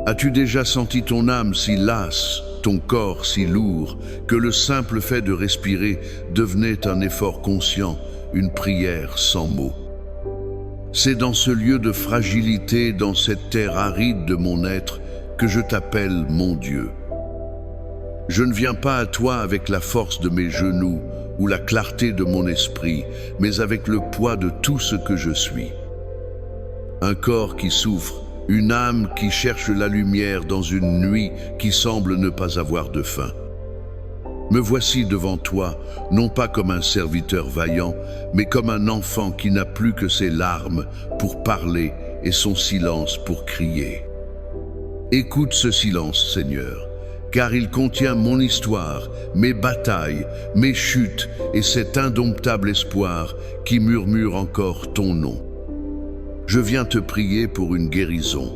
As-tu déjà senti ton âme si lasse, ton corps si lourd, que le simple fait de respirer devenait un effort conscient, une prière sans mots? C'est dans ce lieu de fragilité, dans cette terre aride de mon être, que je t'appelle mon Dieu. Je ne viens pas à toi avec la force de mes genoux ou la clarté de mon esprit, mais avec le poids de tout ce que je suis. Un corps qui souffre, une âme qui cherche la lumière dans une nuit qui semble ne pas avoir de fin. Me voici devant toi, non pas comme un serviteur vaillant, mais comme un enfant qui n'a plus que ses larmes pour parler et son silence pour crier. Écoute ce silence, Seigneur, car il contient mon histoire, mes batailles, mes chutes et cet indomptable espoir qui murmure encore ton nom. Je viens te prier pour une guérison.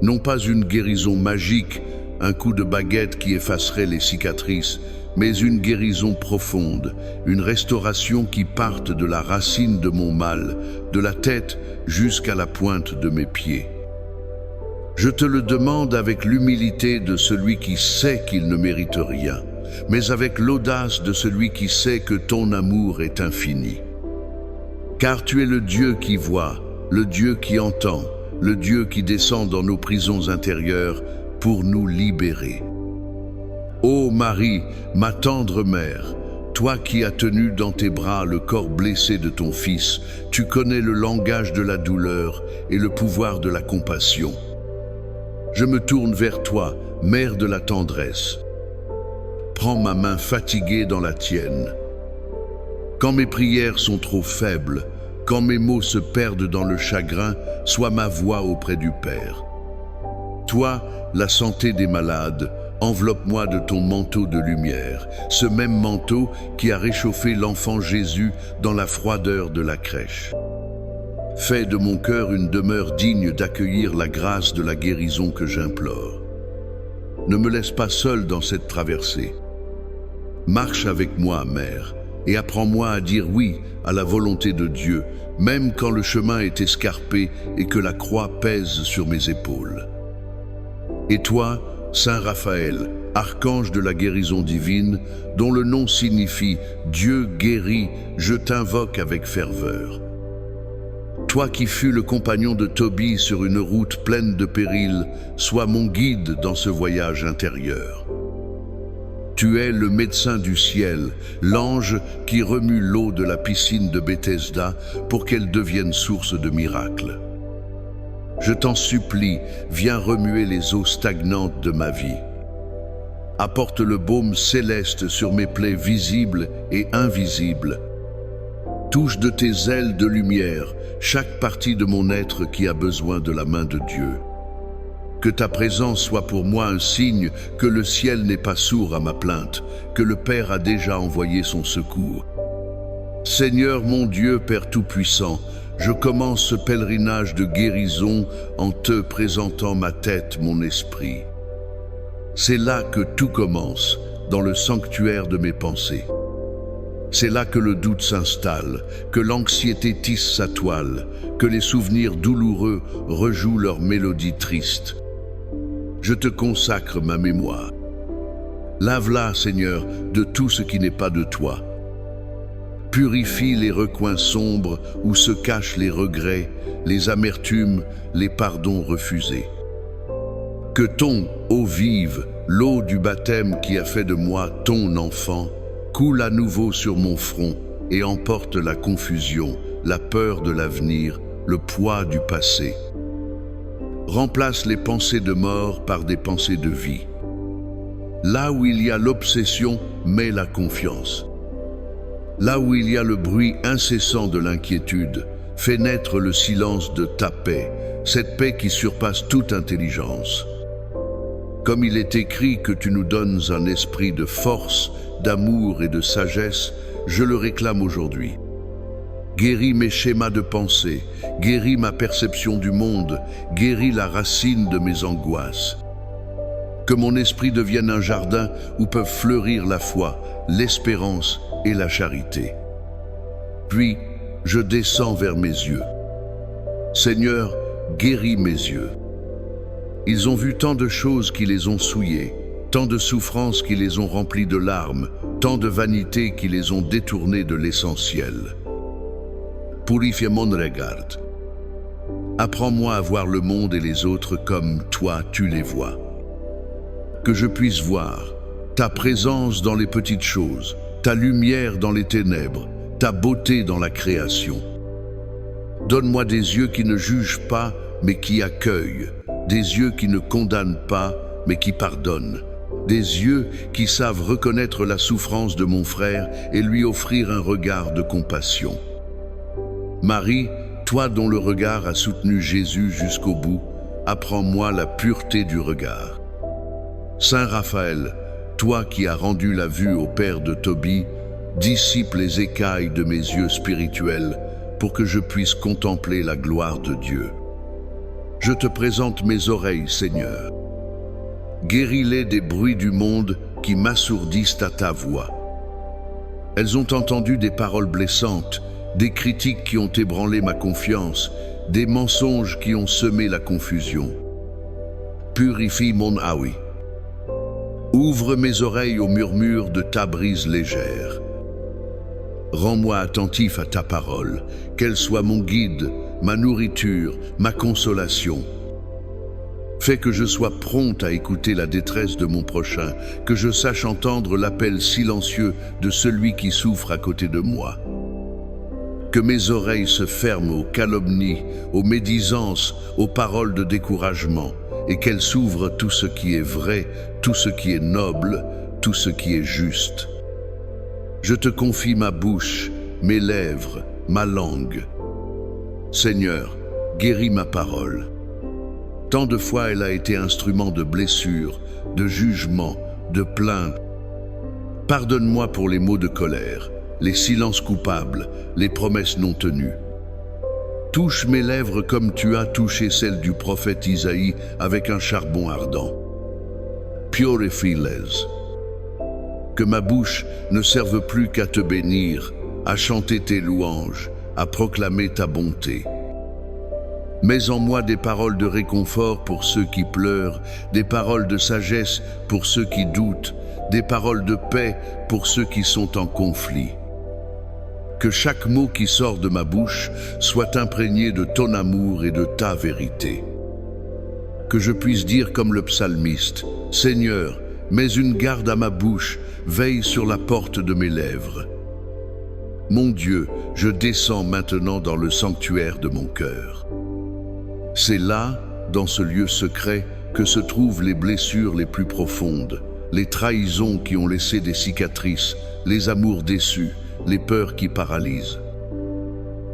Non pas une guérison magique, un coup de baguette qui effacerait les cicatrices, mais une guérison profonde, une restauration qui parte de la racine de mon mal, de la tête jusqu'à la pointe de mes pieds. Je te le demande avec l'humilité de celui qui sait qu'il ne mérite rien, mais avec l'audace de celui qui sait que ton amour est infini. Car tu es le Dieu qui voit, le Dieu qui entend, le Dieu qui descend dans nos prisons intérieures pour nous libérer. Ô Marie, ma tendre mère, toi qui as tenu dans tes bras le corps blessé de ton Fils, tu connais le langage de la douleur et le pouvoir de la compassion. Je me tourne vers toi, mère de la tendresse. Prends ma main fatiguée dans la tienne. Quand mes prières sont trop faibles, quand mes mots se perdent dans le chagrin, sois ma voix auprès du Père. Toi, la santé des malades, enveloppe-moi de ton manteau de lumière, ce même manteau qui a réchauffé l'enfant Jésus dans la froideur de la crèche. Fais de mon cœur une demeure digne d'accueillir la grâce de la guérison que j'implore. Ne me laisse pas seul dans cette traversée. Marche avec moi, Mère, et apprends-moi à dire oui à la volonté de Dieu, même quand le chemin est escarpé et que la croix pèse sur mes épaules. Et toi, Saint Raphaël, archange de la guérison divine, dont le nom signifie « Dieu guérit », je t'invoque avec ferveur. Toi qui fus le compagnon de Tobie sur une route pleine de périls, sois mon guide dans ce voyage intérieur. Tu es le médecin du ciel, l'ange qui remue l'eau de la piscine de Bethesda pour qu'elle devienne source de miracles. Je t'en supplie, viens remuer les eaux stagnantes de ma vie. Apporte le baume céleste sur mes plaies visibles et invisibles. Touche de tes ailes de lumière chaque partie de mon être qui a besoin de la main de Dieu. Que ta présence soit pour moi un signe que le ciel n'est pas sourd à ma plainte, que le Père a déjà envoyé son secours. Seigneur mon Dieu, Père Tout-Puissant, je commence ce pèlerinage de guérison en te présentant ma tête, mon esprit. C'est là que tout commence, dans le sanctuaire de mes pensées. C'est là que le doute s'installe, que l'anxiété tisse sa toile, que les souvenirs douloureux rejouent leur mélodie triste. Je te consacre ma mémoire. Lave-la, Seigneur, de tout ce qui n'est pas de toi. Purifie les recoins sombres où se cachent les regrets, les amertumes, les pardons refusés. Que ton eau vive, l'eau du baptême qui a fait de moi ton enfant, coule à nouveau sur mon front et emporte la confusion, la peur de l'avenir, le poids du passé. Remplace les pensées de mort par des pensées de vie. Là où il y a l'obsession, mets la confiance. Là où il y a le bruit incessant de l'inquiétude, fais naître le silence de ta paix, cette paix qui surpasse toute intelligence. Comme il est écrit que tu nous donnes un esprit de force, d'amour et de sagesse, je le réclame aujourd'hui. Guéris mes schémas de pensée, guéris ma perception du monde, guéris la racine de mes angoisses. Que mon esprit devienne un jardin où peuvent fleurir la foi, l'espérance et la charité. Puis, je descends vers mes yeux. Seigneur, guéris mes yeux. Ils ont vu tant de choses qui les ont souillés, tant de souffrances qui les ont remplies de larmes, tant de vanités qui les ont détournés de l'essentiel. Purifie mon regard. Apprends-moi à voir le monde et les autres comme toi tu les vois. Que je puisse voir ta présence dans les petites choses, ta lumière dans les ténèbres, ta beauté dans la création. Donne-moi des yeux qui ne jugent pas, mais qui accueillent, des yeux qui ne condamnent pas, mais qui pardonnent, des yeux qui savent reconnaître la souffrance de mon frère et lui offrir un regard de compassion. Marie, toi dont le regard a soutenu Jésus jusqu'au bout, apprends-moi la pureté du regard. Saint Raphaël, toi qui as rendu la vue au père de Tobie, dissipe les écailles de mes yeux spirituels pour que je puisse contempler la gloire de Dieu. Je te présente mes oreilles, Seigneur. Guéris-les des bruits du monde qui m'assourdissent à ta voix. Elles ont entendu des paroles blessantes, des critiques qui ont ébranlé ma confiance, des mensonges qui ont semé la confusion. Purifie mon aoui. Ouvre mes oreilles au murmure de ta brise légère. Rends-moi attentif à ta parole, qu'elle soit mon guide, ma nourriture, ma consolation. Fais que je sois prompte à écouter la détresse de mon prochain, que je sache entendre l'appel silencieux de celui qui souffre à côté de moi. Que mes oreilles se ferment aux calomnies, aux médisances, aux paroles de découragement, et qu'elles s'ouvrent tout ce qui est vrai, tout ce qui est noble, tout ce qui est juste. Je te confie ma bouche, mes lèvres, ma langue. Seigneur, guéris ma parole. Tant de fois elle a été instrument de blessures, de jugement, de plaintes. Pardonne-moi pour les mots de colère, les silences coupables, les promesses non tenues. Touche mes lèvres comme tu as touché celles du prophète Isaïe avec un charbon ardent. Purifie-les. Que ma bouche ne serve plus qu'à te bénir, à chanter tes louanges, à proclamer ta bonté. Mets en moi des paroles de réconfort pour ceux qui pleurent, des paroles de sagesse pour ceux qui doutent, des paroles de paix pour ceux qui sont en conflit. Que chaque mot qui sort de ma bouche soit imprégné de ton amour et de ta vérité. Que je puisse dire comme le psalmiste, « Seigneur, mets une garde à ma bouche, veille sur la porte de mes lèvres. » Mon Dieu, je descends maintenant dans le sanctuaire de mon cœur. C'est là, dans ce lieu secret, que se trouvent les blessures les plus profondes, les trahisons qui ont laissé des cicatrices, les amours déçus, les peurs qui paralysent.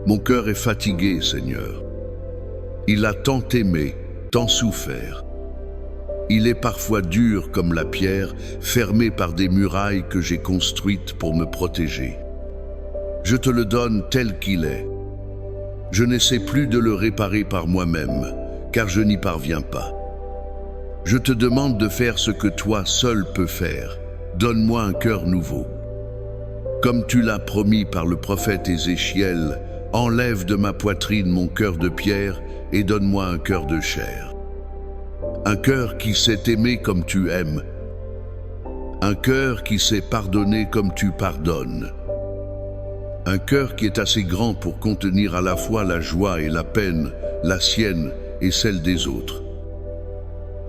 Mon cœur est fatigué, Seigneur. Il a tant aimé, tant souffert. Il est parfois dur comme la pierre, fermé par des murailles que j'ai construites pour me protéger. Je te le donne tel qu'il est. Je n'essaie plus de le réparer par moi-même, car je n'y parviens pas. Je te demande de faire ce que toi seul peux faire. Donne-moi un cœur nouveau. Comme tu l'as promis par le prophète Ézéchiel, enlève de ma poitrine mon cœur de pierre et donne-moi un cœur de chair. Un cœur qui sait aimer comme tu aimes. Un cœur qui sait pardonner comme tu pardonnes. Un cœur qui est assez grand pour contenir à la fois la joie et la peine, la sienne et celle des autres.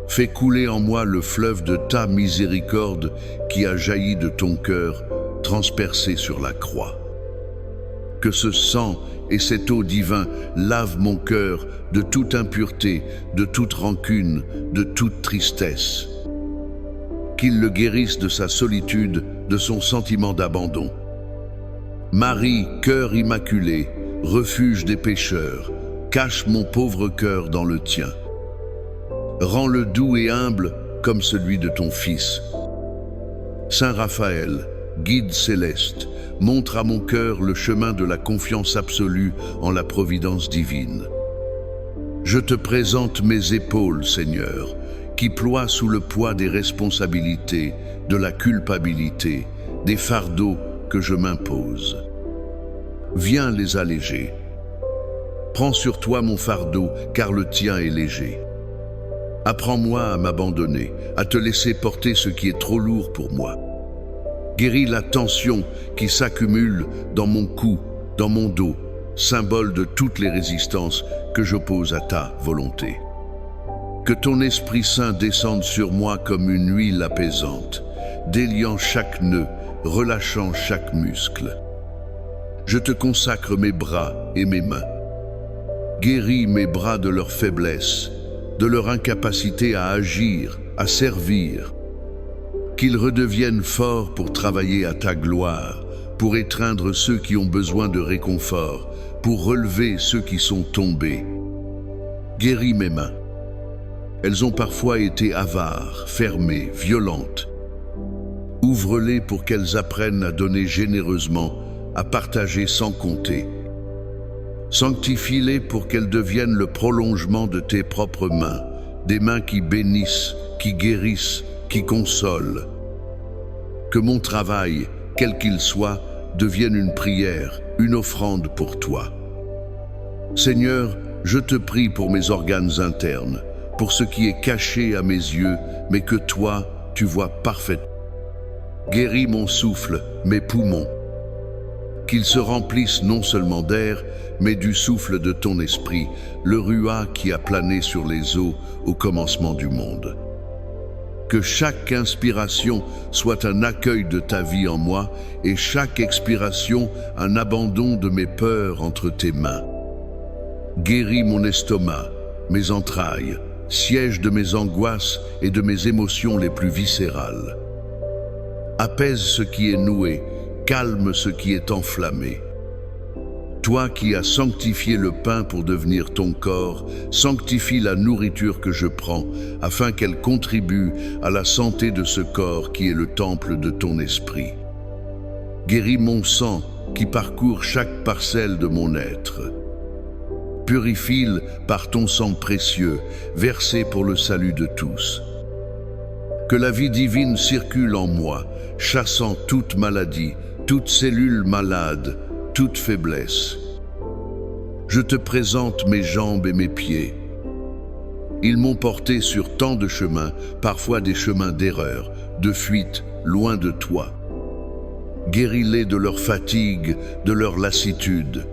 Fais couler en moi le fleuve de ta miséricorde qui a jailli de ton cœur, transpercé sur la croix. Que ce sang et cette eau divine lavent mon cœur de toute impureté, de toute rancune, de toute tristesse. Qu'il le guérisse de sa solitude, de son sentiment d'abandon. Marie, cœur immaculé, refuge des pécheurs, cache mon pauvre cœur dans le tien. Rends-le doux et humble comme celui de ton Fils. Saint Raphaël, guide céleste, montre à mon cœur le chemin de la confiance absolue en la providence divine. Je te présente mes épaules, Seigneur, qui ploient sous le poids des responsabilités, de la culpabilité, des fardeaux que je m'impose. Viens les alléger. Prends sur toi mon fardeau, car le tien est léger. Apprends-moi à m'abandonner, à te laisser porter ce qui est trop lourd pour moi. Guéris la tension qui s'accumule dans mon cou, dans mon dos, symbole de toutes les résistances que j'oppose à ta volonté. Que ton Esprit Saint descende sur moi comme une huile apaisante, déliant chaque nœud, relâchant chaque muscle. Je te consacre mes bras et mes mains. Guéris mes bras de leur faiblesse, de leur incapacité à agir, à servir. Qu'ils redeviennent forts pour travailler à ta gloire, pour étreindre ceux qui ont besoin de réconfort, pour relever ceux qui sont tombés. Guéris mes mains. Elles ont parfois été avares, fermées, violentes. Ouvre-les pour qu'elles apprennent à donner généreusement, à partager sans compter. Sanctifie-les pour qu'elles deviennent le prolongement de tes propres mains, des mains qui bénissent, qui guérissent, qui consolent. Que mon travail, quel qu'il soit, devienne une prière, une offrande pour toi. Seigneur, je te prie pour mes organes internes, pour ce qui est caché à mes yeux, mais que toi, tu vois parfaitement. Guéris mon souffle, mes poumons, qu'ils se remplissent non seulement d'air, mais du souffle de ton esprit, le ruah qui a plané sur les eaux au commencement du monde. Que chaque inspiration soit un accueil de ta vie en moi et chaque expiration un abandon de mes peurs entre tes mains. Guéris mon estomac, mes entrailles, siège de mes angoisses et de mes émotions les plus viscérales. Apaise ce qui est noué, calme ce qui est enflammé. Toi qui as sanctifié le pain pour devenir ton corps, sanctifie la nourriture que je prends, afin qu'elle contribue à la santé de ce corps qui est le temple de ton esprit. Guéris mon sang qui parcourt chaque parcelle de mon être. Purifie-le par ton sang précieux, versé pour le salut de tous. Que la vie divine circule en moi, chassant toute maladie, toute cellule malade, toute faiblesse. Je te présente mes jambes et mes pieds. Ils m'ont porté sur tant de chemins, parfois des chemins d'erreur, de fuite, loin de toi. Guéris-les de leur fatigue, de leur lassitude.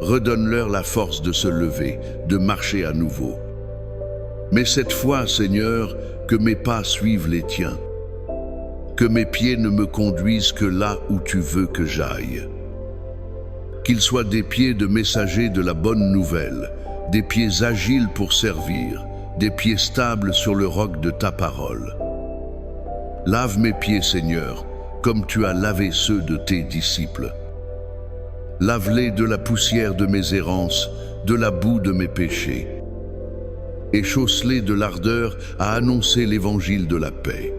Redonne-leur la force de se lever, de marcher à nouveau. Mais cette fois, Seigneur, que mes pas suivent les tiens. Que mes pieds ne me conduisent que là où tu veux que j'aille. Qu'ils soient des pieds de messagers de la bonne nouvelle, des pieds agiles pour servir, des pieds stables sur le roc de ta parole. Lave mes pieds, Seigneur, comme tu as lavé ceux de tes disciples. Lave-les de la poussière de mes errances, de la boue de mes péchés. Et chausse-les de l'ardeur à annoncer l'évangile de la paix.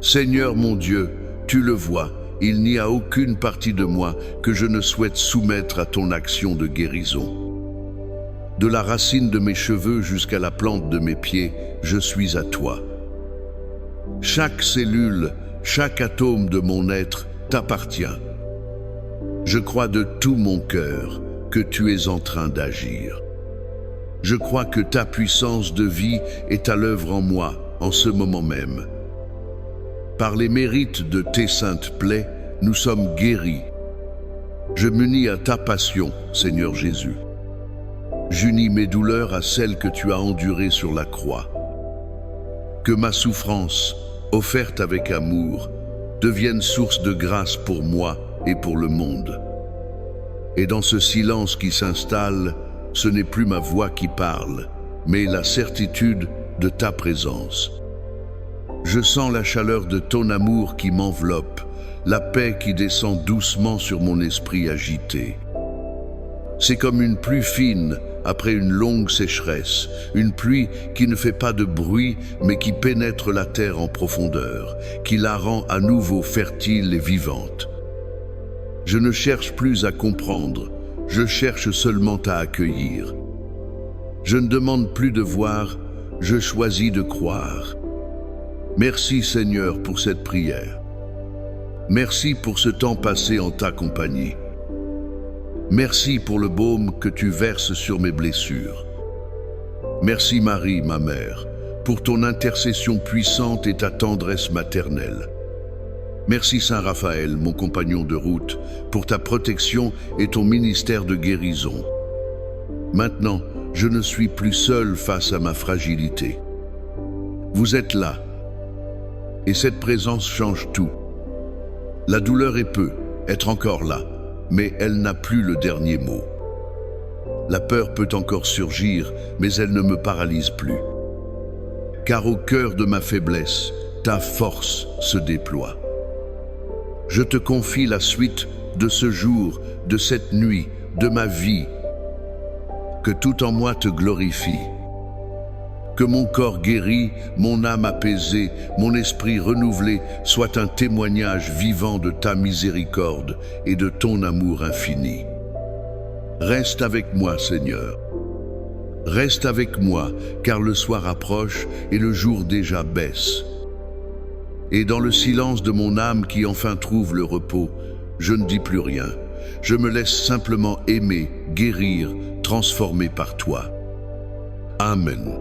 Seigneur mon Dieu, tu le vois, il n'y a aucune partie de moi que je ne souhaite soumettre à ton action de guérison. De la racine de mes cheveux jusqu'à la plante de mes pieds, je suis à toi. Chaque cellule, chaque atome de mon être t'appartient. Je crois de tout mon cœur que tu es en train d'agir. Je crois que ta puissance de vie est à l'œuvre en moi, en ce moment même. Par les mérites de tes saintes plaies, nous sommes guéris. Je m'unis à ta passion, Seigneur Jésus. J'unis mes douleurs à celles que tu as endurées sur la croix. Que ma souffrance, offerte avec amour, devienne source de grâce pour moi et pour le monde. Et dans ce silence qui s'installe, ce n'est plus ma voix qui parle, mais la certitude de ta présence. Je sens la chaleur de ton amour qui m'enveloppe, la paix qui descend doucement sur mon esprit agité. C'est comme une pluie fine après une longue sécheresse, une pluie qui ne fait pas de bruit mais qui pénètre la terre en profondeur, qui la rend à nouveau fertile et vivante. Je ne cherche plus à comprendre, je cherche seulement à accueillir. Je ne demande plus de voir, je choisis de croire. Merci Seigneur pour cette prière. Merci pour ce temps passé en ta compagnie. Merci pour le baume que tu verses sur mes blessures. Merci Marie, ma mère, pour ton intercession puissante et ta tendresse maternelle. Merci Saint Raphaël, mon compagnon de route, pour ta protection et ton ministère de guérison. Maintenant, je ne suis plus seul face à ma fragilité. Vous êtes là, et cette présence change tout. La douleur est peu, être encore là, mais elle n'a plus le dernier mot. La peur peut encore surgir, mais elle ne me paralyse plus. Car au cœur de ma faiblesse, ta force se déploie. Je te confie la suite de ce jour, de cette nuit, de ma vie. Que tout en moi te glorifie. Que mon corps guéri, mon âme apaisée, mon esprit renouvelé soit un témoignage vivant de ta miséricorde et de ton amour infini. Reste avec moi, Seigneur. Reste avec moi, car le soir approche et le jour déjà baisse. Et dans le silence de mon âme qui enfin trouve le repos, je ne dis plus rien. Je me laisse simplement aimer, guérir, transformer par toi. Amen.